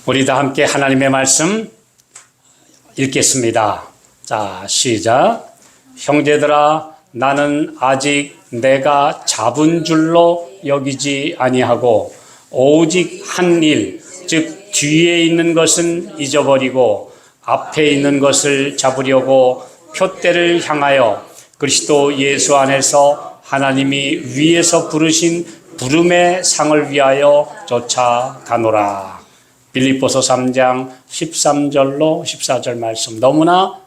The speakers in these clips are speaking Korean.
우리 다 함께 하나님의 말씀 읽겠습니다. 자, 시작. 형제들아, 나는 아직 내가 잡은 줄로 여기지 아니하고 오직 한 일, 즉 뒤에 있는 것은 잊어버리고 앞에 있는 것을 잡으려고 표대를 향하여 그리스도 예수 안에서 하나님이 위에서 부르신 부름의 상을 위하여 쫓아가노라. 빌립보서 3장 13절로 14절 말씀, 너무나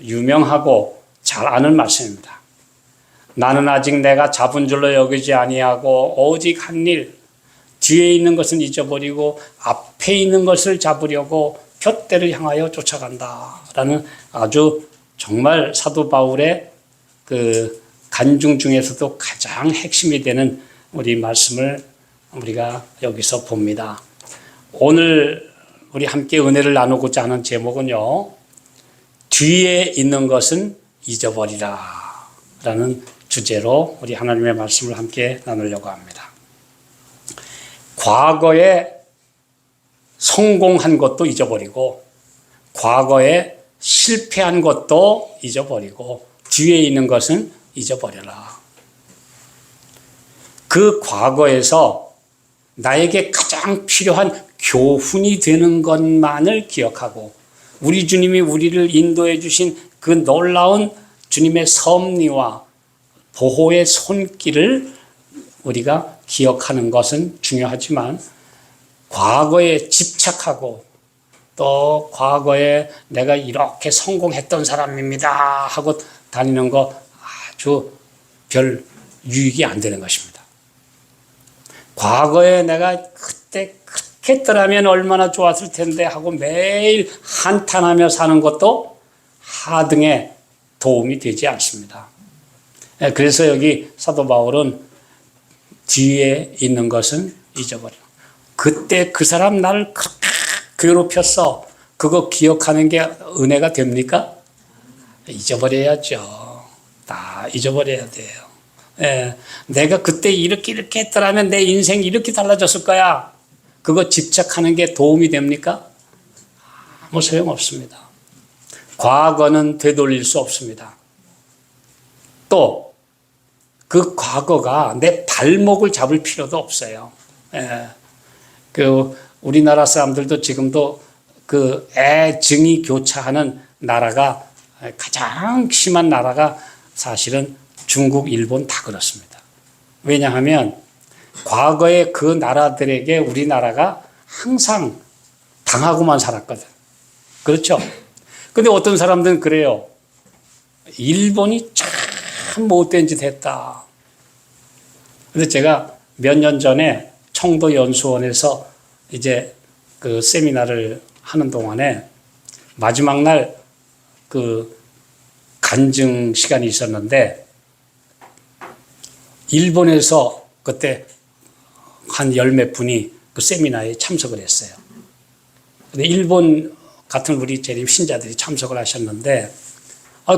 유명하고 잘 아는 말씀입니다. 나는 아직 내가 잡은 줄로 여기지 아니하고 오직 한 일, 뒤에 있는 것은 잊어버리고 앞에 있는 것을 잡으려고 표대를 향하여 쫓아간다 라는 아주 정말 사도 바울의 그 간증 중에서도 가장 핵심이 되는 우리 말씀을 우리가 여기서 봅니다. 오늘 우리 함께 은혜를 나누고자 하는 제목은요, 뒤에 있는 것은 잊어버리라 라는 주제로 우리 하나님의 말씀을 함께 나누려고 합니다. 과거에 성공한 것도 잊어버리고 과거에 실패한 것도 잊어버리고 뒤에 있는 것은 잊어버려라. 그 과거에서 나에게 가장 필요한 교훈이 되는 것만을 기억하고 우리 주님이 우리를 인도해 주신 그 놀라운 주님의 섭리와 보호의 손길을 우리가 기억하는 것은 중요하지만 과거에 집착하고 또 과거에 내가 이렇게 성공했던 사람입니다 하고 다니는 거 아주 별 유익이 안 되는 것입니다. 과거에 내가 그때 그렇게 했더라면 얼마나 좋았을 텐데 하고 매일 한탄하며 사는 것도 하등에 도움이 되지 않습니다. 그래서 여기 사도 바울은 뒤에 있는 것은 잊어버려. 그때 그 사람 나를 그렇게 괴롭혔어. 그거 기억하는 게 은혜가 됩니까? 잊어버려야죠. 다 잊어버려야 돼요. 예, 내가 그때 이렇게 했더라면 내 인생이 이렇게 달라졌을 거야. 그거 집착하는 게 도움이 됩니까? 아무 소용없습니다. 과거는 되돌릴 수 없습니다. 또 그 과거가 내 발목을 잡을 필요도 없어요. 예, 그 우리나라 사람들도 지금도 그 애증이 교차하는 나라가 가장 심한 나라가 사실은 중국, 일본 다 그렇습니다. 왜냐하면 과거에 그 나라들에게 우리나라가 항상 당하고만 살았거든. 그렇죠? 근데 어떤 사람들은 그래요. 일본이 참 못된 짓 했다. 근데 제가 몇 년 전에 청도 연수원에서 이제 그 세미나를 하는 동안에 마지막 날 그 간증 시간이 있었는데 일본에서 그때 한 열 몇 분이 그 세미나에 참석을 했어요. 근데 일본 같은 우리 재림 신자들이 참석을 하셨는데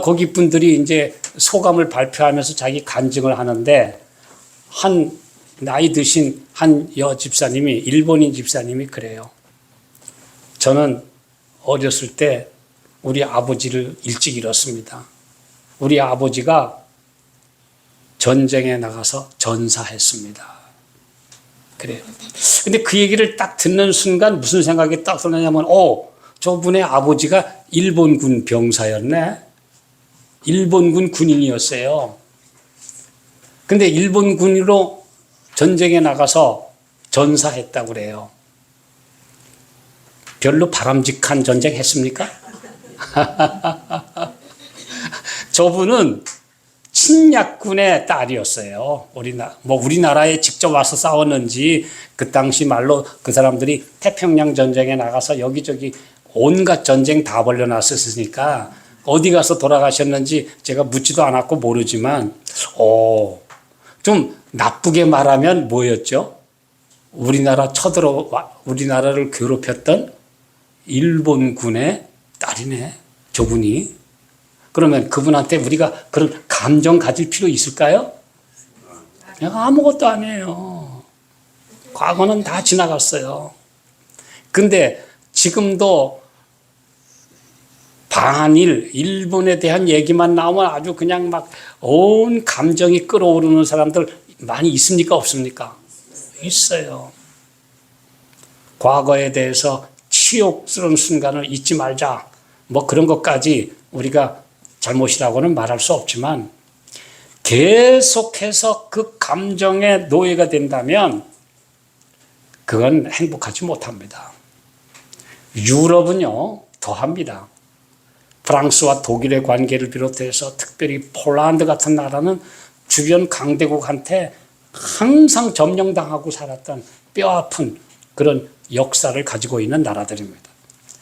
거기 분들이 이제 소감을 발표하면서 자기 간증을 하는데 한 나이 드신 한 집사님이 일본인 집사님이 그래요. 저는 어렸을 때 우리 아버지를 일찍 잃었습니다. 우리 아버지가 전쟁에 나가서 전사했습니다. 그래요. 근데 그 얘기를 딱 듣는 순간 무슨 생각이 딱 드냐면, 저분의 아버지가 일본군 병사였네. 일본군 군인이었어요. 근데 일본군으로 전쟁에 나가서 전사했다고 그래요. 별로 바람직한 전쟁 했습니까? 저분은 친약군의 딸이었어요. 우리나라에 직접 와서 싸웠는지 그 당시 말로 그 사람들이 태평양 전쟁에 나가서 여기저기 온갖 전쟁 다 벌려놨었으니까 어디 가서 돌아가셨는지 제가 묻지도 않았고 모르지만 좀 나쁘게 말하면 뭐였죠? 우리나라를 괴롭혔던 일본군의 딸이네, 저분이. 그러면 그분한테 우리가 그런 감정 가질 필요 있을까요? 아무것도 아니에요. 과거는 다 지나갔어요. 근데 지금도 반일, 일본에 대한 얘기만 나오면 아주 그냥 막 온 감정이 끌어오르는 사람들 많이 있습니까? 없습니까? 있어요. 과거에 대해서 치욕스러운 순간을 잊지 말자. 뭐 그런 것까지 우리가 잘못이라고는 말할 수 없지만 계속해서 그 감정의 노예가 된다면 그건 행복하지 못합니다. 유럽은요, 더합니다. 프랑스와 독일의 관계를 비롯해서 특별히 폴란드 같은 나라는 주변 강대국한테 항상 점령당하고 살았던 뼈아픈 그런 역사를 가지고 있는 나라들입니다.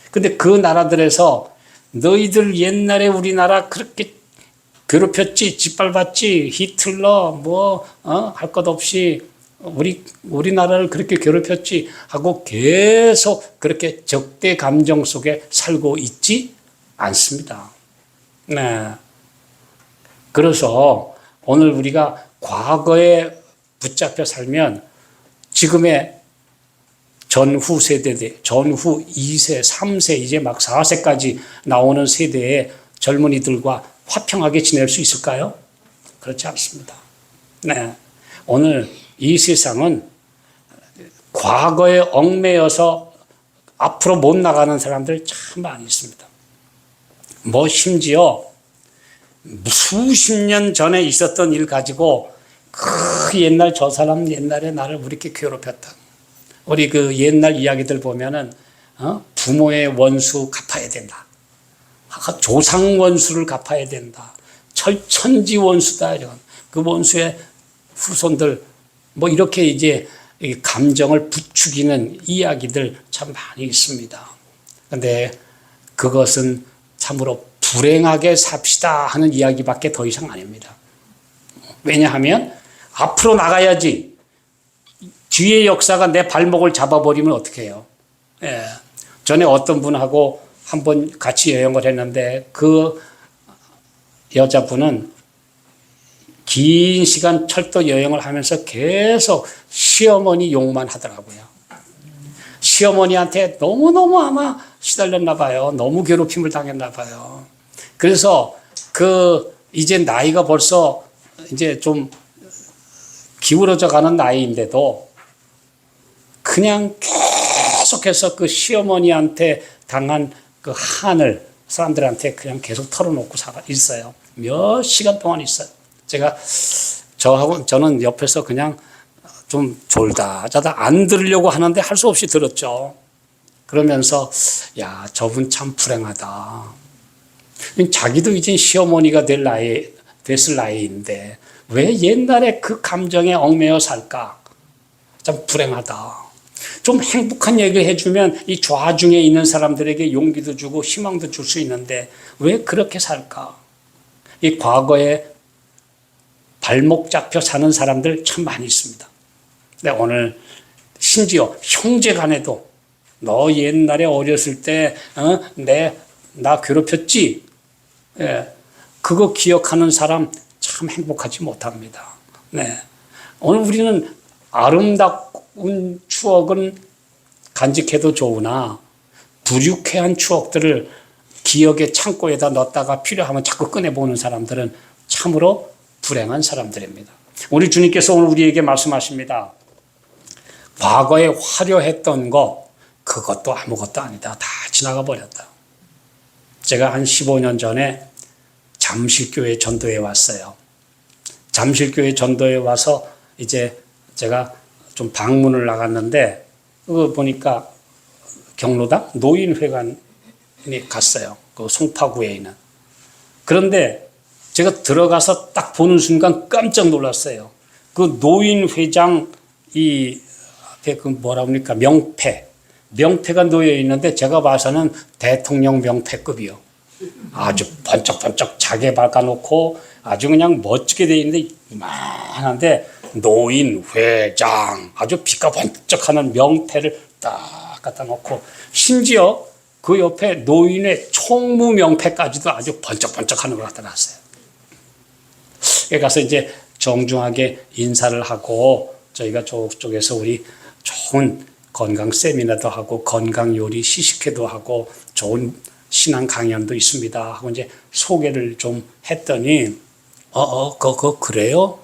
근데 그 나라들에서 너희들 옛날에 우리나라 그렇게 괴롭혔지, 짓밟았지, 히틀러 할 것 없이 우리나라를 그렇게 괴롭혔지 하고 계속 그렇게 적대 감정 속에 살고 있지 않습니다. 네. 그래서 오늘 우리가 과거에 붙잡혀 살면 지금의 전후 세대, 전후 2세, 3세, 이제 막 4세까지 나오는 세대의 젊은이들과 화평하게 지낼 수 있을까요? 그렇지 않습니다. 네. 오늘 이 세상은 과거에 얽매여서 앞으로 못 나가는 사람들 참 많이 있습니다. 뭐 심지어 수십 년 전에 있었던 일 가지고 그 옛날 저 사람 옛날에 나를 이렇게 괴롭혔다. 우리 그 옛날 이야기들 보면은 부모의 원수 갚아야 된다. 조상 원수를 갚아야 된다. 천지 원수다. 이런 그 원수의 후손들 뭐 이렇게 이제 감정을 부추기는 이야기들 참 많이 있습니다. 그런데 그것은 참으로 불행하게 삽시다 하는 이야기밖에 더 이상 아닙니다. 왜냐하면 앞으로 나가야지. 뒤의 역사가 내 발목을 잡아버리면 어떻게 해요? 예. 전에 어떤 분하고 한번 같이 여행을 했는데 그 여자분은 긴 시간 철도 여행을 하면서 계속 시어머니 욕만 하더라고요. 시어머니한테 너무너무 아마 시달렸나 봐요. 너무 괴롭힘을 당했나 봐요. 그래서 이제 나이가 벌써 이제 좀 기울어져 가는 나이인데도 그냥 계속해서 그 시어머니한테 당한 그 한을 사람들한테 그냥 계속 털어놓고 있어요. 몇 시간 동안 있어요. 저는 옆에서 그냥 좀 졸다 자다 안 들으려고 하는데 할 수 없이 들었죠. 그러면서 야, 저분 참 불행하다. 자기도 이제 시어머니가 됐을 나이인데 왜 옛날에 그 감정에 얽매여 살까? 참 불행하다. 좀 행복한 얘기를 해주면 이 좌중에 있는 사람들에게 용기도 주고 희망도 줄 수 있는데 왜 그렇게 살까? 이 과거에 발목 잡혀 사는 사람들 참 많이 있습니다. 근데 오늘 심지어 형제 간에도 너 옛날에 어렸을 때 나 괴롭혔지? 예, 그거 기억하는 사람 참 행복하지 못합니다. 네. 오늘 우리는 아름다운 추억은 간직해도 좋으나 불유쾌한 추억들을 기억의 창고에다 넣었다가 필요하면 자꾸 꺼내보는 사람들은 참으로 불행한 사람들입니다. 우리 주님께서 오늘 우리에게 말씀하십니다. 과거에 화려했던 것 그것도 아무것도 아니다. 다 지나가 버렸다. 제가 한 15년 전에 잠실교회 전도에 왔어요. 잠실교회 전도에 와서 이제 제가 좀 방문을 나갔는데 그거 보니까 경로당 노인회관에 갔어요. 그 송파구에 있는. 그런데 제가 들어가서 딱 보는 순간 깜짝 놀랐어요. 그 노인회장 앞에 그 뭐라 합니까? 명패가 놓여 있는데 제가 봐서는 대통령 명패급이요. 아주 번쩍번쩍 자개 박아놓고 아주 그냥 멋지게 돼 있는데 이만한데 노인회장 아주 빛과 번쩍하는 명패를 딱 갖다 놓고 심지어 그 옆에 노인의 총무 명패까지도 아주 번쩍번쩍하는 걸 갖다 놨어요. 거기 가서 이제 정중하게 인사를 하고 저희가 저쪽에서 우리 좋은 건강 세미나도 하고 건강 요리 시식회도 하고 좋은 신앙 강연도 있습니다 하고 이제 소개를 좀 했더니 그래요?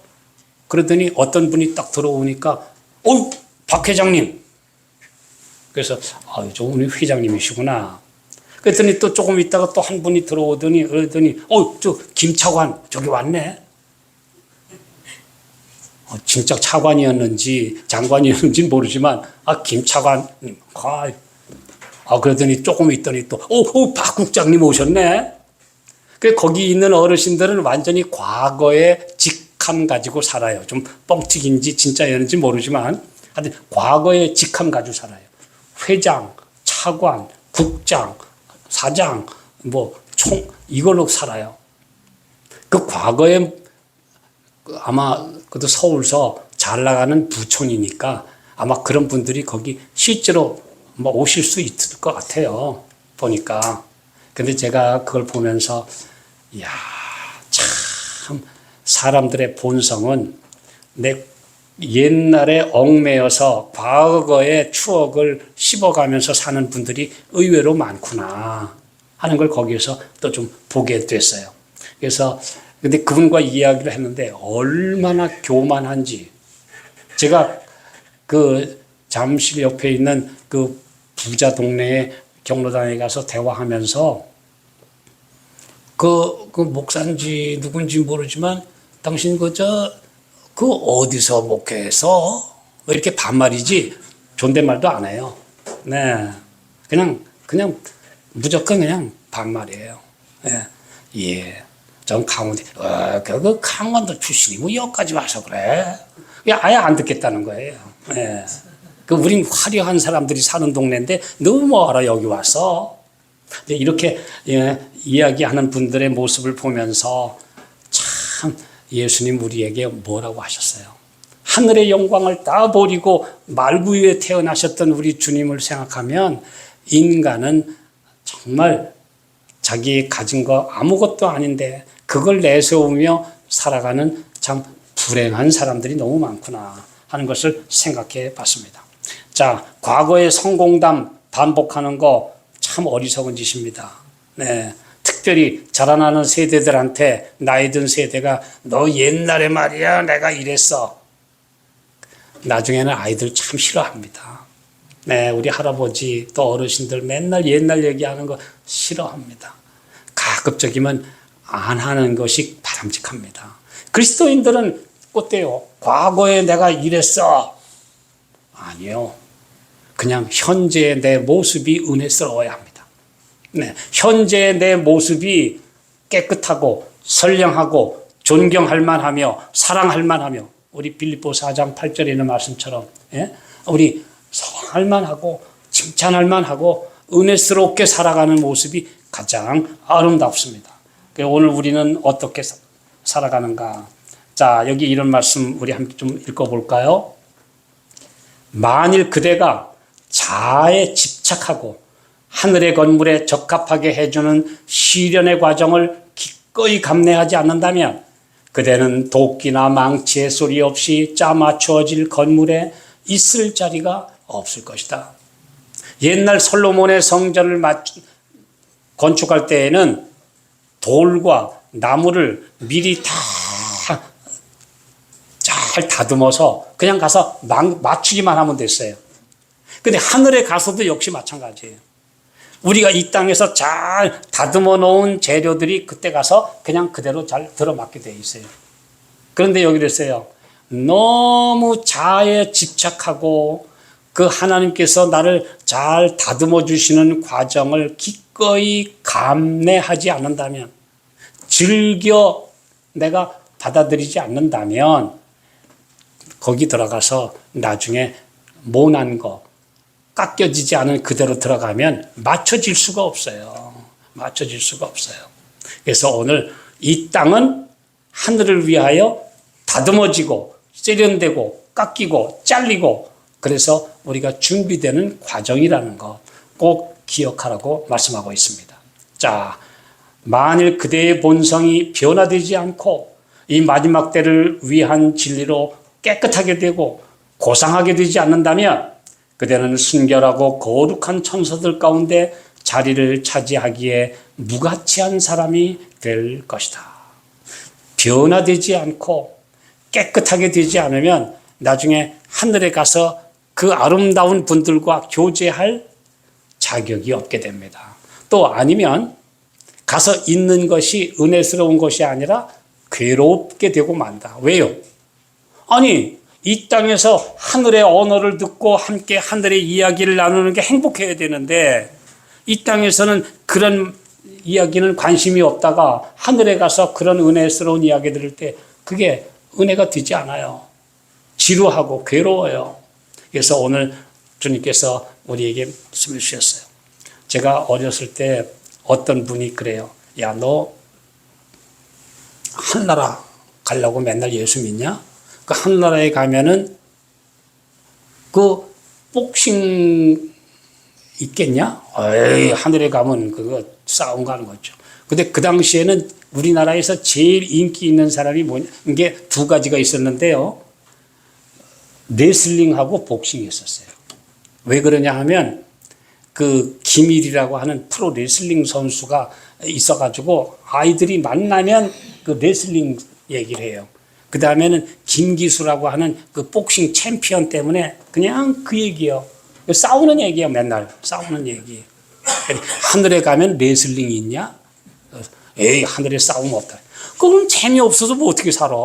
그러더니 어떤 분이 딱 들어오니까 박 회장님. 그래서 저 오늘 회장님이시구나. 그랬더니 또 조금 있다가 또 한 분이 들어오더니 그러더니 저 김차관 저기 왔네. 진짜 차관이었는지 장관이었는지 모르지만 김차관님. 그러더니 조금 있더니 또 박 국장님 오셨네. 그 거기 있는 어르신들은 완전히 과거의 직함 가지고 살아요. 좀 뻥튀기인지 진짜였는지 모르지만 하여튼 과거의 직함 가지고 살아요. 회장, 차관, 국장, 사장, 총 이걸로 살아요. 그 과거에 아마 그것도 서울서 잘 나가는 부촌이니까 아마 그런 분들이 거기 실제로 오실 수 있을 것 같아요. 보니까. 근데 제가 그걸 보면서 이야, 참 사람들의 본성은 내 옛날에 얽매여서 과거의 추억을 씹어가면서 사는 분들이 의외로 많구나 하는 걸 거기에서 또 좀 보게 됐어요. 그래서 근데 그분과 이야기를 했는데 얼마나 교만한지. 제가 그 잠실 옆에 있는 그 부자 동네에 경로당에 가서 대화하면서 그 목사인지 누군지 모르지만 당신 그 어디서 목회해서 이렇게 반말이지 존댓말도 안 해요. 네, 그냥 무조건 그냥 반말이에요. 네. 예, 전 강원도 그 강원도 출신이고 여기까지 와서 그래. 아예 안 듣겠다는 거예요. 네. 우린 화려한 사람들이 사는 동네인데 너무 멀어 여기 와서. 이렇게 이야기하는 분들의 모습을 보면서 참 예수님 우리에게 뭐라고 하셨어요? 하늘의 영광을 다 버리고 말구 위에 태어나셨던 우리 주님을 생각하면 인간은 정말 자기 가진 거 아무것도 아닌데 그걸 내세우며 살아가는 참 불행한 사람들이 너무 많구나 하는 것을 생각해 봤습니다. 자, 과거의 성공담 반복하는 거 참 어리석은 짓입니다. 네. 특별히 자라나는 세대들한테 나이 든 세대가 너 옛날에 말이야 내가 이랬어. 나중에는 아이들 참 싫어합니다. 네, 우리 할아버지 또 어르신들 맨날 옛날 얘기하는 거 싫어합니다. 가급적이면 안 하는 것이 바람직합니다. 그리스도인들은 어때요? 과거에 내가 이랬어. 아니요. 그냥 현재의 내 모습이 은혜스러워야 합니다. 네, 현재의 내 모습이 깨끗하고 선량하고 존경할 만하며 사랑할 만하며 우리 빌립보 4장 8절에 있는 말씀처럼 우리 사랑할 만하고 칭찬할 만하고 은혜스럽게 살아가는 모습이 가장 아름답습니다. 오늘 우리는 어떻게 살아가는가? 자, 여기 이런 말씀 우리 함께 좀 읽어볼까요? 만일 그대가 자아에 집착하고 하늘의 건물에 적합하게 해주는 시련의 과정을 기꺼이 감내하지 않는다면 그대는 도끼나 망치의 소리 없이 짜맞추어질 건물에 있을 자리가 없을 것이다. 옛날 솔로몬의 성전을 건축할 때에는 돌과 나무를 미리 다 잘 다듬어서 그냥 가서 맞추기만 하면 됐어요. 근데 하늘에 가서도 역시 마찬가지예요. 우리가 이 땅에서 잘 다듬어 놓은 재료들이 그때 가서 그냥 그대로 잘 들어맞게 돼 있어요. 그런데 여기 그랬어요. 너무 자아에 집착하고 그 하나님께서 나를 잘 다듬어 주시는 과정을 기꺼이 감내하지 않는다면, 즐겨 내가 받아들이지 않는다면 거기 들어가서 나중에 모난 거, 깎여지지 않은 그대로 들어가면 맞춰질 수가 없어요. 맞춰질 수가 없어요. 그래서 오늘 이 땅은 하늘을 위하여 다듬어지고 세련되고 깎이고 잘리고 그래서 우리가 준비되는 과정이라는 거 꼭 기억하라고 말씀하고 있습니다. 자, 만일 그대의 본성이 변화되지 않고 이 마지막 때를 위한 진리로 깨끗하게 되고 고상하게 되지 않는다면 그대는 순결하고 거룩한 천사들 가운데 자리를 차지하기에 무가치한 사람이 될 것이다. 변화되지 않고 깨끗하게 되지 않으면 나중에 하늘에 가서 그 아름다운 분들과 교제할 자격이 없게 됩니다. 또 아니면 가서 있는 것이 은혜스러운 것이 아니라 괴롭게 되고 만다. 왜요? 아니, 이 땅에서 하늘의 언어를 듣고 함께 하늘의 이야기를 나누는 게 행복해야 되는데 이 땅에서는 그런 이야기는 관심이 없다가 하늘에 가서 그런 은혜스러운 이야기 들을 때 그게 은혜가 되지 않아요. 지루하고 괴로워요. 그래서 오늘 주님께서 우리에게 말씀해 주셨어요. 제가 어렸을 때 어떤 분이 그래요. 야, 너 하늘나라 가려고 맨날 예수 믿냐? 그 하늘나라에 가면은 그 복싱 있겠냐? 에이, 하늘에 가면 그거 싸움 가는 거죠. 근데 그 당시에는 우리나라에서 제일 인기 있는 사람이 뭐냐? 이게 두 가지가 있었는데요. 레슬링하고 복싱이 있었어요. 왜 그러냐 하면 그 김일이라고 하는 프로 레슬링 선수가 있어가지고 아이들이 만나면 그 레슬링 얘기를 해요. 그 다음에는 김기수라고 하는 그 복싱 챔피언 때문에 그냥 그 얘기요. 싸우는 얘기예요. 맨날 싸우는 얘기. 하늘에 가면 레슬링이 있냐? 에이, 하늘에 싸움 없다. 그럼 재미없어서 뭐 어떻게 살아?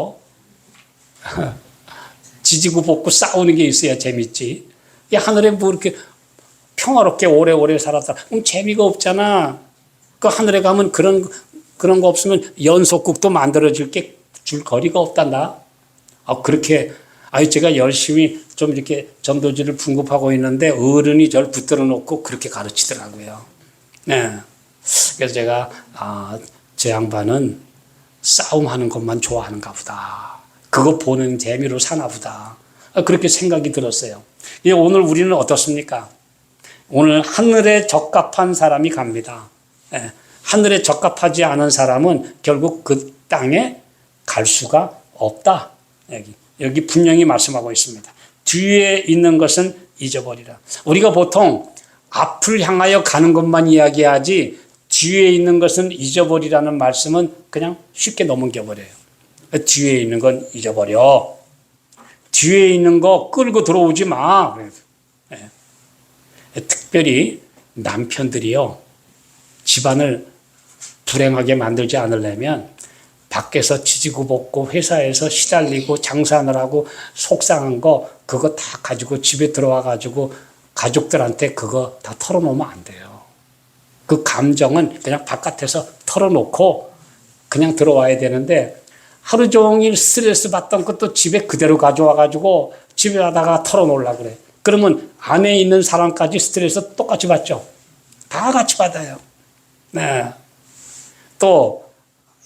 지지고 볶고 싸우는 게 있어야 재밌지. 이 하늘에 뭐 이렇게 평화롭게 오래오래 살았다. 그럼 재미가 없잖아. 그 하늘에 가면 그런 거 없으면 연속국도 만들어질 게 줄 거리가 없단다. 그렇게, 제가 열심히 좀 이렇게 전도지를 풍급하고 있는데 어른이 저를 붙들어 놓고 그렇게 가르치더라고요. 네. 그래서 제가, 제 양반은 싸움하는 것만 좋아하는가 보다. 그거 보는 재미로 사나 보다. 그렇게 생각이 들었어요. 오늘 우리는 어떻습니까? 오늘 하늘에 적합한 사람이 갑니다. 예, 하늘에 적합하지 않은 사람은 결국 그 땅에 갈 수가 없다. 여기 분명히 말씀하고 있습니다. 뒤에 있는 것은 잊어버리라. 우리가 보통 앞을 향하여 가는 것만 이야기하지 뒤에 있는 것은 잊어버리라는 말씀은 그냥 쉽게 넘겨버려요. 뒤에 있는 건 잊어버려. 뒤에 있는 거 끌고 들어오지 마. 예. 특별히 남편들이요, 집안을 불행하게 만들지 않으려면 밖에서 지지고 볶고 회사에서 시달리고 장사하느라고 속상한 거 그거 다 가지고 집에 들어와 가지고 가족들한테 그거 다 털어놓으면 안 돼요. 그 감정은 그냥 바깥에서 털어놓고 그냥 들어와야 되는데 하루 종일 스트레스 받던 것도 집에 그대로 가져와 가지고 집에 가다가 털어놓으려고 그래. 그러면 안에 있는 사람까지 스트레스 똑같이 받죠. 다 같이 받아요. 네. 또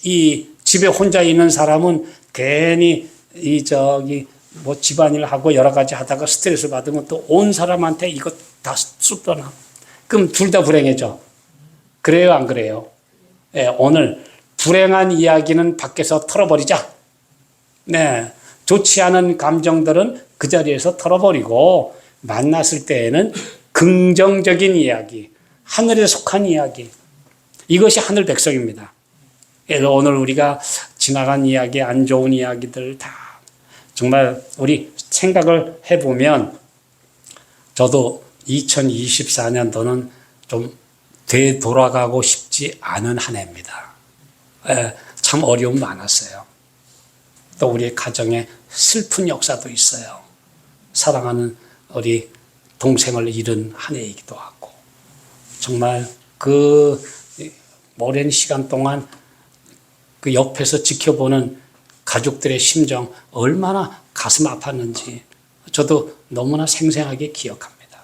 이 집에 혼자 있는 사람은 괜히 뭐 집안일 하고 여러 가지 하다가 스트레스 받으면 또 온 사람한테 이거 다 쏟아나. 그럼 둘 다 불행해져. 그래요, 안 그래요? 네, 오늘 불행한 이야기는 밖에서 털어버리자. 네. 좋지 않은 감정들은 그 자리에서 털어버리고 만났을 때에는 긍정적인 이야기, 하늘에 속한 이야기. 이것이 하늘 백성입니다. 그래서 오늘 우리가 지나간 이야기, 안 좋은 이야기들 다 정말 우리 생각을 해보면 저도 2024년도는 좀 되돌아가고 싶지 않은 한 해입니다. 참 어려움 많았어요. 또 우리의 가정에 슬픈 역사도 있어요. 사랑하는 우리 동생을 잃은 한 해이기도 하고 정말 그 오랜 시간 동안 그 옆에서 지켜보는 가족들의 심정 얼마나 가슴 아팠는지 저도 너무나 생생하게 기억합니다.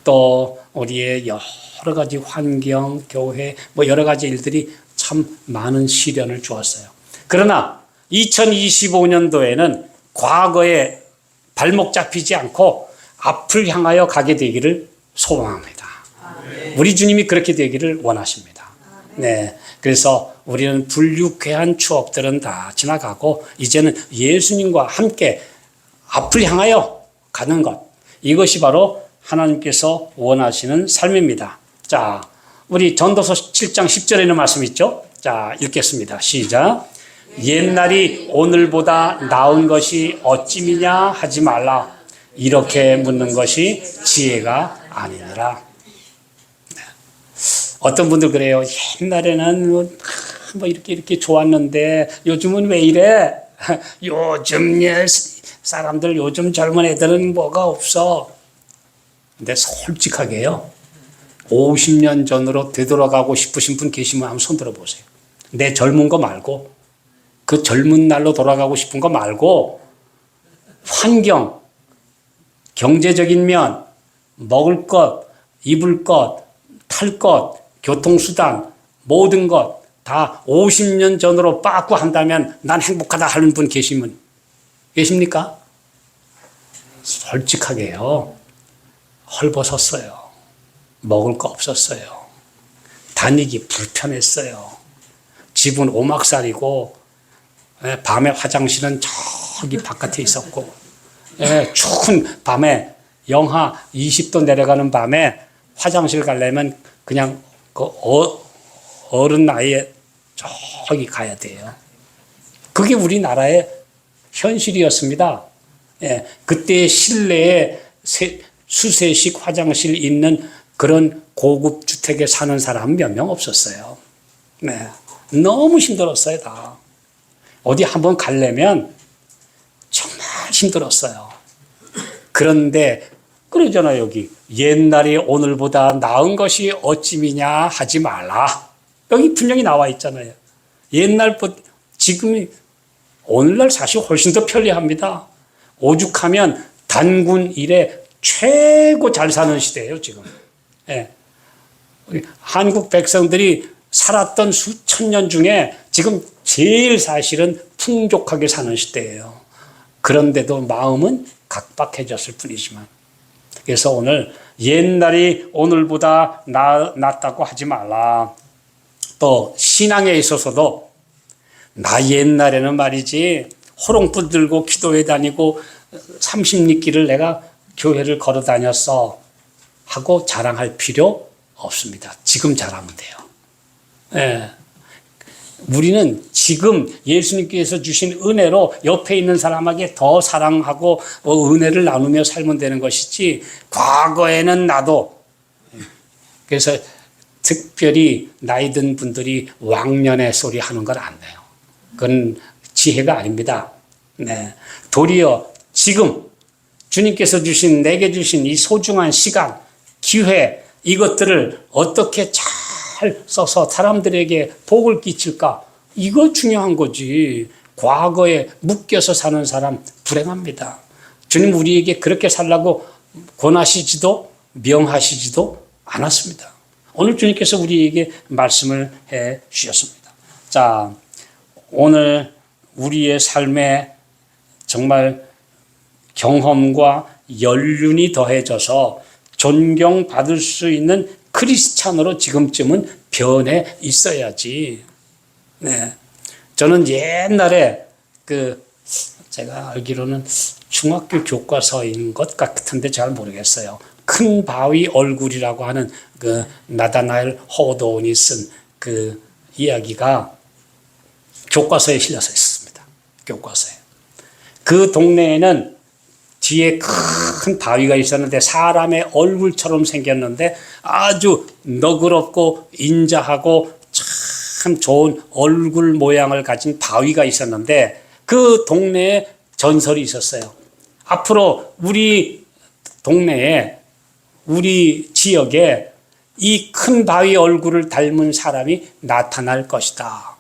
또 우리의 여러 가지 환경, 교회 뭐 여러 가지 일들이 참 많은 시련을 주었어요. 그러나 2025년도에는 과거에 발목 잡히지 않고 앞을 향하여 가게 되기를 소망합니다. 우리 주님이 그렇게 되기를 원하십니다. 네, 그래서 우리는 불유쾌한 추억들은 다 지나가고 이제는 예수님과 함께 앞을 향하여 가는 것, 이것이 바로 하나님께서 원하시는 삶입니다. 자, 우리 전도서 7장 10절에 있는 말씀 있죠? 자, 읽겠습니다. 시작. 옛날이 오늘보다 나은 것이 어찌미냐 하지 말라. 이렇게 묻는 것이 지혜가 아니니라. 어떤 분들 그래요. 옛날에는 뭐 이렇게 좋았는데 요즘은 왜 이래? 요즘 사람들, 요즘 젊은 애들은 뭐가 없어. 근데 솔직하게요. 50년 전으로 되돌아가고 싶으신 분 계시면 한번 손 들어보세요. 내 젊은 거 말고, 그 젊은 날로 돌아가고 싶은 거 말고, 환경, 경제적인 면, 먹을 것, 입을 것, 탈 것, 교통수단, 모든 것 다 50년 전으로 빠꾸 한다면 난 행복하다 하는 분 계십니까? 솔직하게요. 헐벗었어요. 먹을 거 없었어요. 다니기 불편했어요. 집은 오막살이고, 밤에 화장실은 저기 바깥에 있었고, 추운 밤에 영하 20도 내려가는 밤에 화장실 가려면 그냥 그 어른 나이에 저기 가야 돼요. 그게 우리나라의 현실이었습니다. 그때 실내에 수세식 화장실 있는 그런 고급 주택에 사는 사람 몇 명 없었어요. 네. 너무 힘들었어요, 다. 어디 한번 가려면 정말 힘들었어요. 그런데 그러잖아요, 여기. 옛날이 오늘보다 나은 것이 어찌미냐 하지 말라. 여기 분명히 나와 있잖아요. 지금이, 오늘날 사실 훨씬 더 편리합니다. 오죽하면 단군 이래 최고 잘 사는 시대예요, 지금. 우리 한국 백성들이 살았던 수천 년 중에 지금 제일 사실은 풍족하게 사는 시대예요. 그런데도 마음은 각박해졌을 뿐이지만. 그래서 오늘 옛날이 오늘보다 낫다고 하지 말라. 또 신앙에 있어서도 나 옛날에는 말이지 호롱불 들고 기도회 다니고 30리길을 내가 교회를 걸어 다녔어 하고 자랑할 필요 없습니다. 지금 자랑하면 돼요. 우리는 지금 예수님께서 주신 은혜로 옆에 있는 사람에게 더 사랑하고 은혜를 나누며 살면 되는 것이지, 과거에는 나도. 그래서 특별히 나이 든 분들이 왕년의 소리 하는 건 안 돼요. 그건 지혜가 아닙니다. 도리어 지금 주님께서 내게 주신 이 소중한 시간, 기회, 이것들을 어떻게 잘 써서 사람들에게 복을 끼칠까? 이거 중요한 거지. 과거에 묶여서 사는 사람 불행합니다. 주님 우리에게 그렇게 살라고 권하시지도 명하시지도 않았습니다. 오늘 주님께서 우리에게 말씀을 해 주셨습니다. 자, 오늘 우리의 삶에 정말 경험과 연륜이 더해져서 존경받을 수 있는 크리스찬으로 지금쯤은 변해 있어야지. 저는 옛날에 제가 알기로는 중학교 교과서인 것 같은데 잘 모르겠어요. 큰 바위 얼굴이라고 하는 그 나다나엘 호도온이 쓴 그 이야기가 교과서에 실려서 있습니다. 교과서에. 그 동네에는 뒤에 큰 바위가 있었는데 사람의 얼굴처럼 생겼는데 아주 너그럽고 인자하고 참 좋은 얼굴 모양을 가진 바위가 있었는데 그 동네에 전설이 있었어요. 앞으로 우리 동네에, 우리 지역에 이 큰 바위 얼굴을 닮은 사람이 나타날 것이다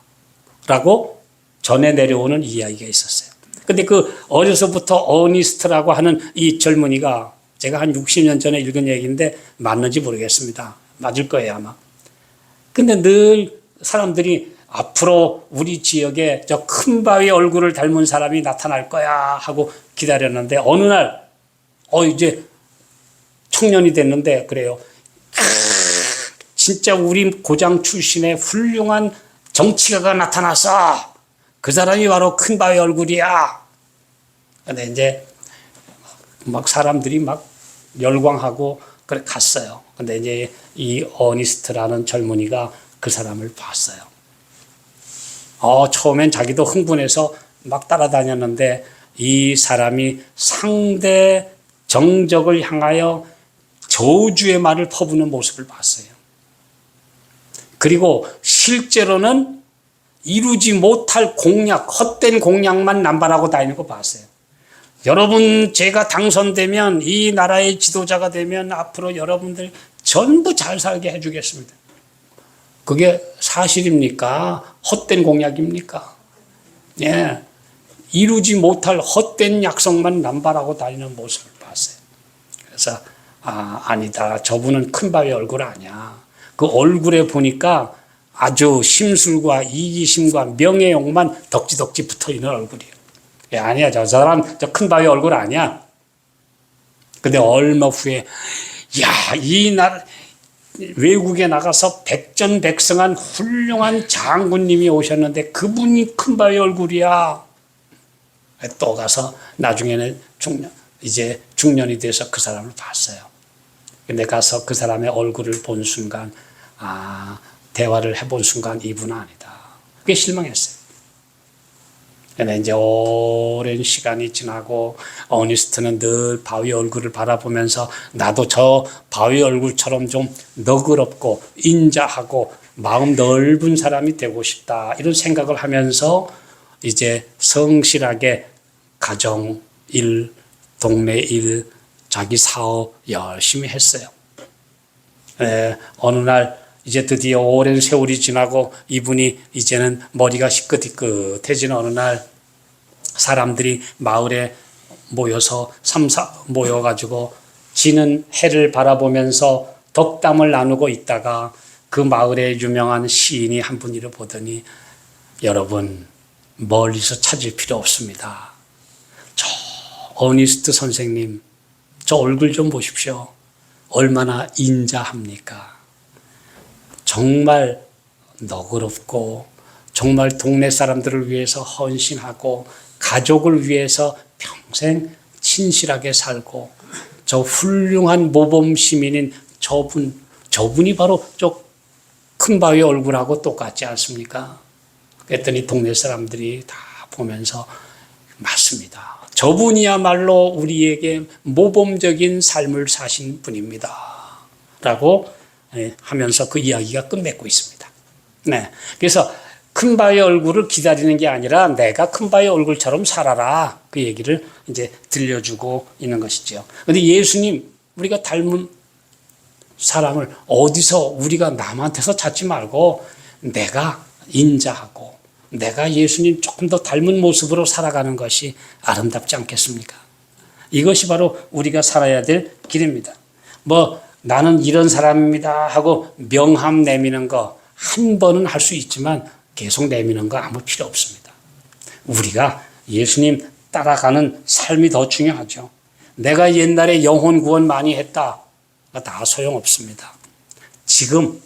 라고 전해 내려오는 이야기가 있었어요. 근데 그 어려서부터 어니스트라고 하는 이 젊은이가, 제가 한 60년 전에 읽은 얘기인데 맞는지 모르겠습니다. 맞을 거예요 아마. 근데 늘 사람들이 앞으로 우리 지역에 저 큰 바위 얼굴을 닮은 사람이 나타날 거야 하고 기다렸는데 어느 날 이제 청년이 됐는데 그래요. 진짜 우리 고장 출신의 훌륭한 정치가가 나타났어. 그 사람이 바로 큰 바위 얼굴이야. 근데 이제 막 사람들이 막 열광하고 그래 갔어요. 근데 이제 이 어니스트라는 젊은이가 그 사람을 봤어요. 처음엔 자기도 흥분해서 막 따라다녔는데 이 사람이 상대 정적을 향하여 저주의 말을 퍼부는 모습을 봤어요. 그리고 실제로는 이루지 못할 공약, 헛된 공약만 남발하고 다니는 거 봤어요. 여러분, 제가 당선되면, 이 나라의 지도자가 되면 앞으로 여러분들 전부 잘 살게 해주겠습니다. 그게 사실입니까? 헛된 공약입니까? 예. 이루지 못할 헛된 약속만 남발하고 다니는 모습을 봤어요. 그래서, 아니다. 저분은 큰 바위 얼굴 아니야. 그 얼굴에 보니까 아주 심술과 이기심과 명예욕만 덕지덕지 붙어 있는 얼굴이에요. 아니야, 저 사람, 저 큰 바위 얼굴 아니야. 근데 얼마 후에, 이 나라, 외국에 나가서 백전백승한 훌륭한 장군님이 오셨는데 그분이 큰 바위 얼굴이야. 또 가서 나중에는 이제 중년이 돼서 그 사람을 봤어요. 근데 가서 그 사람의 얼굴을 본 순간, 대화를 해본 순간 이분은 아니다. 그게 실망했어요. 근데 이제 오랜 시간이 지나고 어니스트는 늘 바위 얼굴을 바라보면서 나도 저 바위 얼굴처럼 좀 너그럽고 인자하고 마음 넓은 사람이 되고 싶다. 이런 생각을 하면서 이제 성실하게 가정 일, 동네 일, 자기 사업 열심히 했어요. 어느 날 이제 드디어 오랜 세월이 지나고 이분이 이제는 머리가 희끗희끗해지는 어느 날 사람들이 마을에 모여가지고 지는 해를 바라보면서 덕담을 나누고 있다가 그 마을의 유명한 시인이 한 분이를 보더니 여러분 멀리서 찾을 필요 없습니다. 저 어니스트 선생님 저 얼굴 좀 보십시오. 얼마나 인자합니까? 정말 너그럽고 정말 동네 사람들을 위해서 헌신하고 가족을 위해서 평생 친실하게 살고 저 훌륭한 모범 시민인 저분이 바로 저 큰 바위 얼굴하고 똑같지 않습니까? 그랬더니 동네 사람들이 다 보면서 맞습니다. 저분이야말로 우리에게 모범적인 삶을 사신 분입니다. 라고 하면서 그 이야기가 끝맺고 있습니다. 네. 그래서 큰 바위 얼굴을 기다리는 게 아니라 내가 큰 바위 얼굴처럼 살아라. 그 얘기를 이제 들려주고 있는 것이죠. 그런데 예수님, 우리가 닮은 사람을 어디서 우리가 남한테서 찾지 말고 내가 인자하고 내가 예수님 조금 더 닮은 모습으로 살아가는 것이 아름답지 않겠습니까? 이것이 바로 우리가 살아야 될 길입니다. 나는 이런 사람입니다 하고 명함 내미는 거 한 번은 할 수 있지만 계속 내미는 거 아무 필요 없습니다. 우리가 예수님 따라가는 삶이 더 중요하죠. 내가 옛날에 영혼 구원 많이 했다. 다 소용없습니다. 지금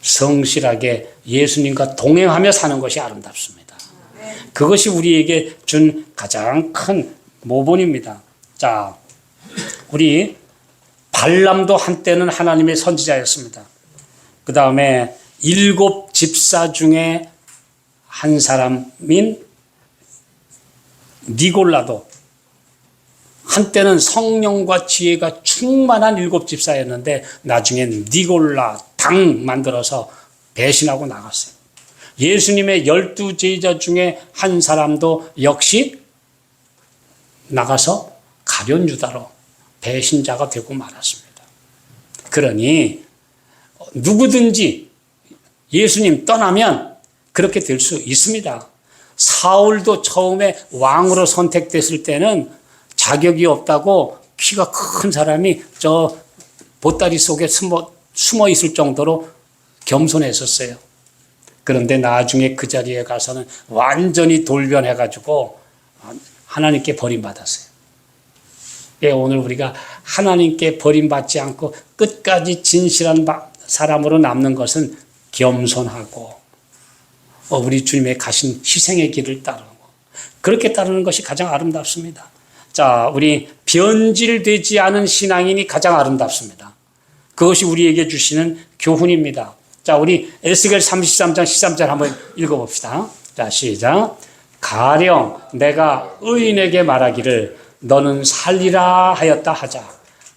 성실하게 예수님과 동행하며 사는 것이 아름답습니다. 그것이 우리에게 준 가장 큰 모본입니다. 자, 우리 발람도 한때는 하나님의 선지자였습니다. 그 다음에 7 집사 중에 한 사람인 니골라도 한때는 성령과 지혜가 충만한 7 집사였는데 나중엔 니골라 당 만들어서 배신하고 나갔어요. 예수님의 12 제자 중에 한 사람도 역시 나가서 가룟 유다로 배신자가 되고 말았습니다. 그러니 누구든지 예수님 떠나면 그렇게 될 수 있습니다. 사울도 처음에 왕으로 선택됐을 때는 자격이 없다고 키가 큰 사람이 저 보따리 속에 숨어 있을 정도로 겸손했었어요. 그런데 나중에 그 자리에 가서는 완전히 돌변해가지고 하나님께 버림받았어요. 오늘 우리가 하나님께 버림받지 않고 끝까지 진실한 사람으로 남는 것은 겸손하고 우리 주님의 가신 희생의 길을 따르고 그렇게 따르는 것이 가장 아름답습니다. 자, 우리 변질되지 않은 신앙인이 가장 아름답습니다. 그것이 우리에게 주시는 교훈입니다. 자, 우리 에스겔 33장 13절 한번 읽어봅시다. 자, 시작. 가령 내가 의인에게 말하기를 너는 살리라 하였다 하자.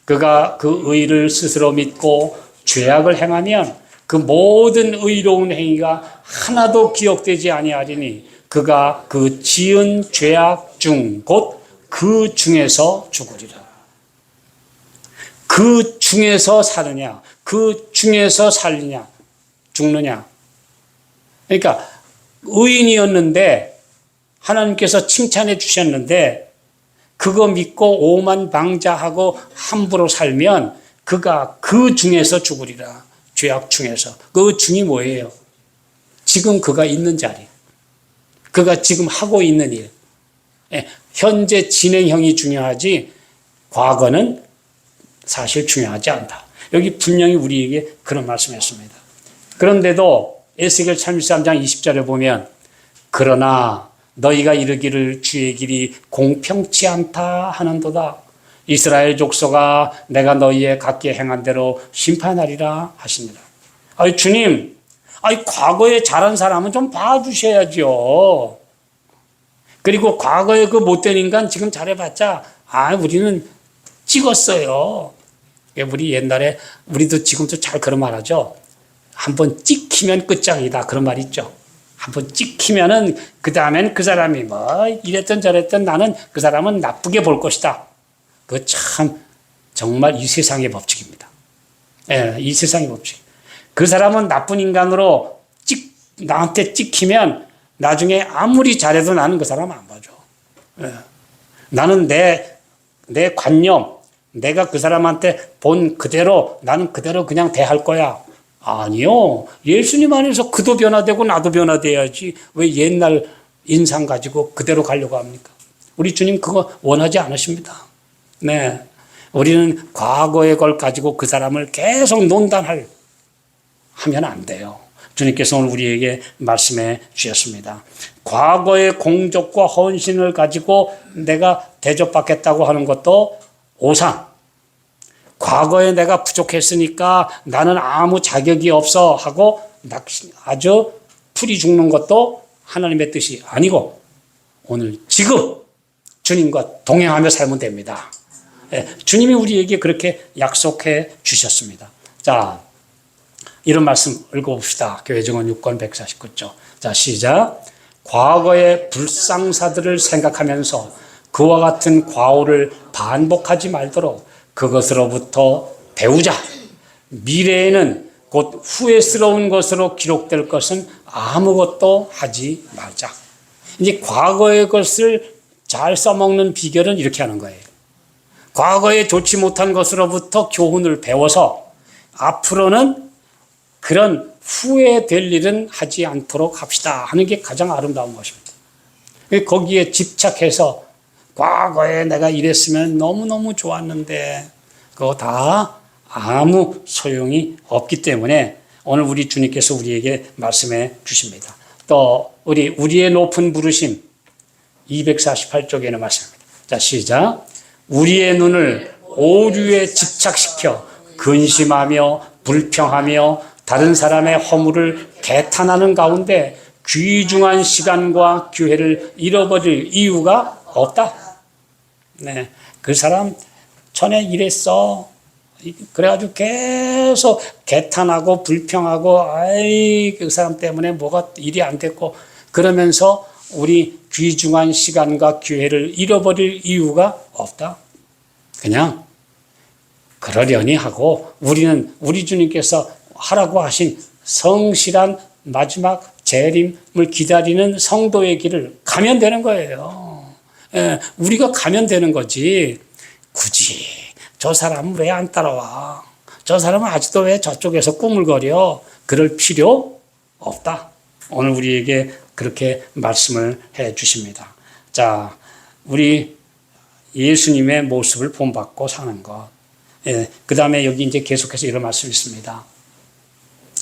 그가 그 의를 스스로 믿고 죄악을 행하면 그 모든 의로운 행위가 하나도 기억되지 아니하리니 그가 그 지은 죄악 중 곧 그 중에서 죽으리라. 그 중에서 사느냐, 그 중에서 살리냐, 죽느냐. 그러니까 의인이었는데 하나님께서 칭찬해 주셨는데 그거 믿고 오만방자하고 함부로 살면 그가 그 중에서 죽으리라. 죄악 중에서. 그 중이 뭐예요? 지금 그가 있는 자리. 그가 지금 하고 있는 일. 현재 진행형이 중요하지 과거는 사실 중요하지 않다. 여기 분명히 우리에게 그런 말씀했습니다. 그런데도 에스겔 33장 20절에 보면 그러나 너희가 이르기를 주의 길이 공평치 않다 하는도다. 이스라엘 족속아 내가 너희의 각기 행한 대로 심판하리라 하십니다. 아니 주님, 아니 과거에 잘한 사람은 좀 봐주셔야죠. 그리고 과거에 그 못된 인간 지금 잘해봤자 우리는 찍었어요. 우리 옛날에 우리도 지금도 잘 그런 말 하죠. 한번 찍히면 끝장이다 그런 말 있죠. 한번 찍히면은 그 다음엔 그 사람이 뭐 이랬던 저랬던 나는 그 사람은 나쁘게 볼 것이다. 그 참 정말 이 세상의 법칙입니다. 이 세상의 법칙. 그 사람은 나쁜 인간으로 나한테 찍히면 나중에 아무리 잘해도 나는 그 사람 안 봐줘. 나는 내 관념, 내가 그 사람한테 본 그대로 나는 그대로 그냥 대할 거야. 아니요. 예수님 안에서 그도 변화되고 나도 변화돼야지. 왜 옛날 인상 가지고 그대로 가려고 합니까? 우리 주님 그거 원하지 않으십니다. 네. 우리는 과거의 걸 가지고 그 사람을 계속 논단하면 안 돼요. 주님께서 오늘 우리에게 말씀해 주셨습니다. 과거의 공적과 헌신을 가지고 내가 대접받겠다고 하는 것도 오산. 과거에 내가 부족했으니까 나는 아무 자격이 없어 하고 아주 풀이 죽는 것도 하나님의 뜻이 아니고 오늘 지금 주님과 동행하며 살면 됩니다. 주님이 우리에게 그렇게 약속해 주셨습니다. 자, 이런 말씀 읽어봅시다. 교회정원 6권 149조. 자, 시작. 과거의 불상사들을 생각하면서 그와 같은 과오를 반복하지 말도록 그것으로부터 배우자. 미래에는 곧 후회스러운 것으로 기록될 것은 아무것도 하지 말자. 이제 과거의 것을 잘 써먹는 비결은 이렇게 하는 거예요. 과거에 좋지 못한 것으로부터 교훈을 배워서 앞으로는 그런 후회될 일은 하지 않도록 합시다 하는 게 가장 아름다운 것입니다. 거기에 집착해서 과거에 내가 이랬으면 너무너무 좋았는데 그거 다 아무 소용이 없기 때문에 오늘 우리 주님께서 우리에게 말씀해 주십니다. 또 우리의 높은 부르심 248쪽에는 말씀입니다. 자, 시작. 우리의 눈을 오류에 집착시켜 근심하며 불평하며 다른 사람의 허물을 개탄하는 가운데 귀중한 시간과 기회를 잃어버릴 이유가 없다. 네, 그 사람 전에 이랬어. 그래가지고 계속 개탄하고 불평하고 그 사람 때문에 뭐가 일이 안 됐고 그러면서 우리 귀중한 시간과 기회를 잃어버릴 이유가 없다. 그냥 그러려니 하고 우리 주님께서 하라고 하신 성실한 마지막 재림을 기다리는 성도의 길을 가면 되는 거예요. 우리가 가면 되는 거지. 굳이 저 사람은 왜 안 따라와? 저 사람은 아직도 왜 저쪽에서 꾸물거려? 그럴 필요 없다. 오늘 우리에게 그렇게 말씀을 해 주십니다. 자, 우리 예수님의 모습을 본받고 사는 것. 그 다음에 여기 이제 계속해서 이런 말씀이 있습니다.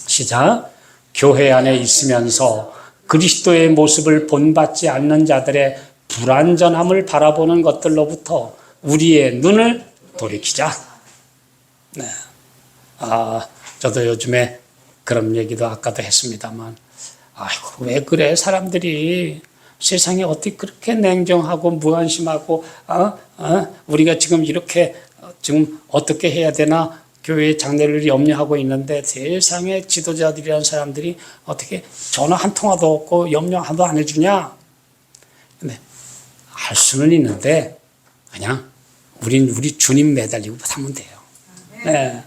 시작. 교회 안에 있으면서 그리스도의 모습을 본받지 않는 자들의 불완전함을 바라보는 것들로부터 우리의 눈을 돌이키자. 네. 저도 요즘에 그런 얘기도 아까도 했습니다만, 아이고, 왜 그래? 사람들이 세상에 어떻게 그렇게 냉정하고 무관심하고, 우리가 지금 이렇게, 지금 어떻게 해야 되나? 교회 장례를 염려하고 있는데 세상에 지도자들이라는 사람들이 어떻게 전화 한 통화도 없고 염려 하나도 안 해주냐? 근데 할 수는 있는데 그냥 우리 주님 매달리고 사면 돼요. 네.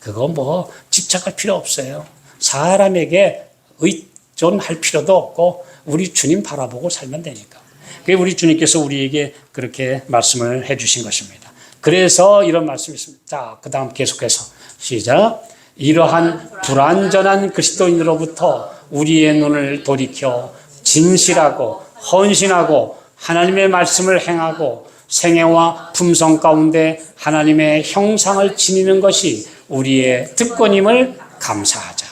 그거 뭐 집착할 필요 없어요. 사람에게 의존할 필요도 없고 우리 주님 바라보고 살면 되니까. 그게 우리 주님께서 우리에게 그렇게 말씀을 해주신 것입니다. 그래서 이런 말씀이 있습니다. 자, 그 다음 계속해서 시작. 이러한 불완전한 그리스도인으로부터 우리의 눈을 돌이켜 진실하고 헌신하고 하나님의 말씀을 행하고 생애와 품성 가운데 하나님의 형상을 지니는 것이 우리의 특권임을 감사하자.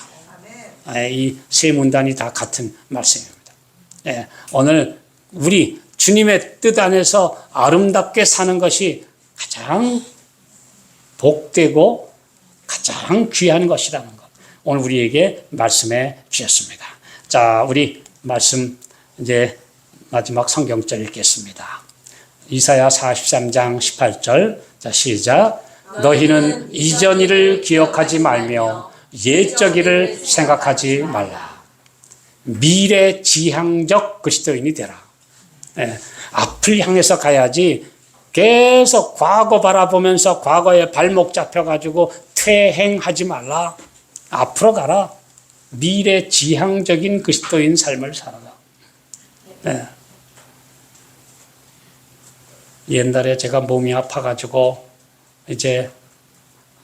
이 세 문단이 다 같은 말씀입니다. 오늘 우리 주님의 뜻 안에서 아름답게 사는 것이 가장 복되고 가장 귀한 것이라는 것. 오늘 우리에게 말씀해 주셨습니다. 자, 우리 말씀 이제 마지막 성경절 읽겠습니다. 이사야 43장 18절. 자, 시작. 너희는 이전 일을 기억하지 말며 옛적 일을 생각하지 말라. 미래지향적 그리스도인이 되라. 앞을 향해서 가야지 계속 과거 바라보면서 과거에 발목 잡혀가지고 퇴행하지 말라. 앞으로 가라. 미래지향적인 그리스도인 삶을 살아라. 옛날에 제가 몸이 아파가지고 이제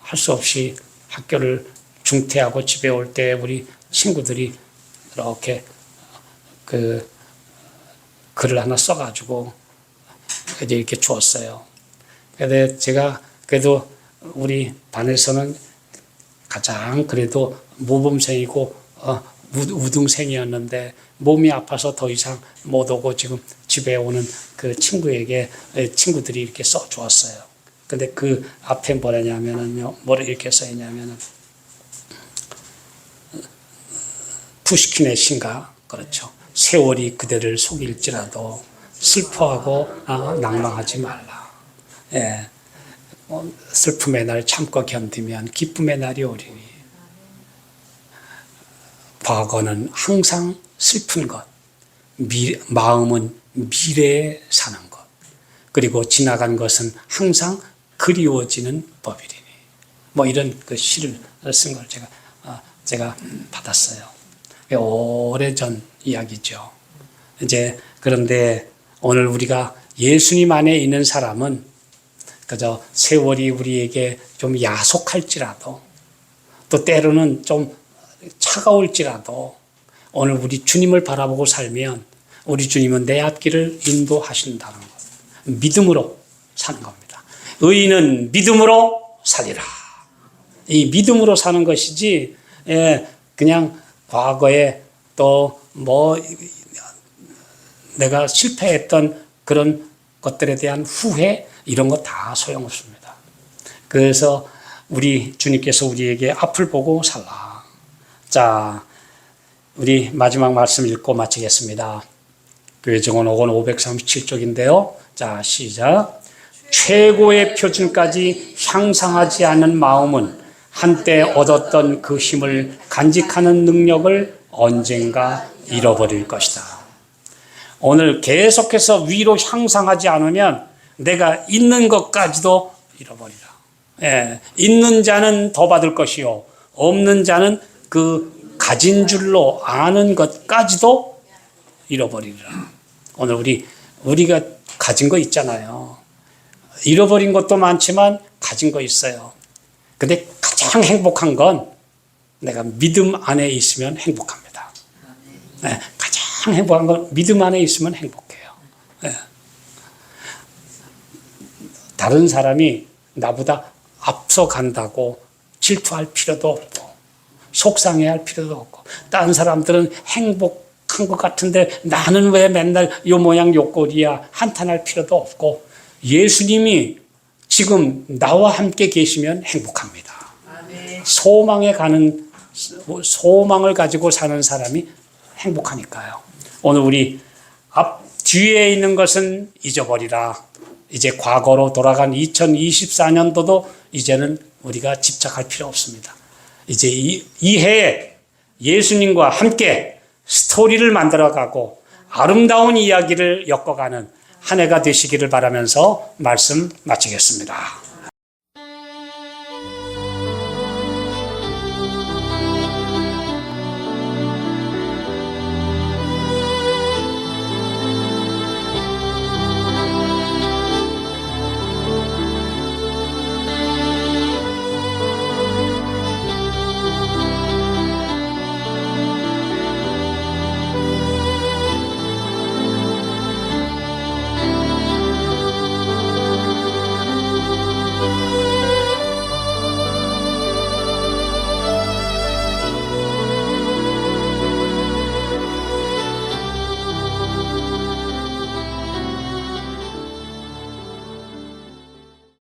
할 수 없이 학교를 중퇴하고 집에 올 때 우리 친구들이 이렇게 그 글을 하나 써가지고 이제 이렇게 주었어요. 근데 제가 그래도 우리 반에서는 가장 그래도 모범생이고 우등생이었는데 몸이 아파서 더 이상 못 오고 지금 집에 오는 그 친구에게 친구들이 이렇게 써 주었어요. 근데 그 앞에 뭐냐면은요, 뭐를 이렇게 써 있냐면은 푸시킨의 시인가, 그렇죠. 세월이 그대를 속일지라도 슬퍼하고 낭망하지 말라. 슬픔의 날 참고 견디면 기쁨의 날이 오리니. 과거는 항상 슬픈 것, 마음은 미래에 사는 것, 그리고 지나간 것은 항상 그리워지는 법이리니. 뭐 이런 그 시를 쓴 걸 제가 받았어요. 오래전 이야기죠. 이제 그런데 오늘 우리가 예수님 안에 있는 사람은 그저 세월이 우리에게 좀 야속할지라도 또 때로는 좀 차가울지라도 오늘 우리 주님을 바라보고 살면 우리 주님은 내 앞길을 인도하신다는 것. 믿음으로 사는 겁니다. 의인은 믿음으로 살리라. 이 믿음으로 사는 것이지 그냥 과거에 또 뭐 내가 실패했던 그런 것들에 대한 후회 이런 거 다 소용없습니다. 그래서 우리 주님께서 우리에게 앞을 보고 살라. 자, 우리 마지막 말씀 읽고 마치겠습니다. 교회정원 537쪽인데요. 자, 시작. 최고의 표준까지 향상하지 않은 마음은 한때 얻었던 그 힘을 간직하는 능력을 언젠가 잃어버릴 것이다. 오늘 계속해서 위로 향상하지 않으면 내가 있는 것까지도 잃어버리라. 있는 자는 더 받을 것이요 없는 자는 그 가진 줄로 아는 것까지도 잃어버리라. 오늘 우리가 가진 거 있잖아요. 잃어버린 것도 많지만 가진 거 있어요. 근데 가장 행복한 건 내가 믿음 안에 있으면 행복합니다. 가장 행복한 건 믿음 안에 있으면 행복해요. 다른 사람이 나보다 앞서간다고 질투할 필요도 없고 속상해할 필요도 없고 다른 사람들은 행복한 것 같은데 나는 왜 맨날 요 모양 요 꼴이야 한탄할 필요도 없고 예수님이 지금 나와 함께 계시면 행복합니다. 소망을 가지고 사는 사람이 행복하니까요. 오늘 우리 뒤에 있는 것은 잊어버리라. 이제 과거로 돌아간 2024년도도 이제는 우리가 집착할 필요 없습니다. 이제 이 해에 예수님과 함께 스토리를 만들어가고 아름다운 이야기를 엮어가는 한 해가 되시기를 바라면서 말씀 마치겠습니다.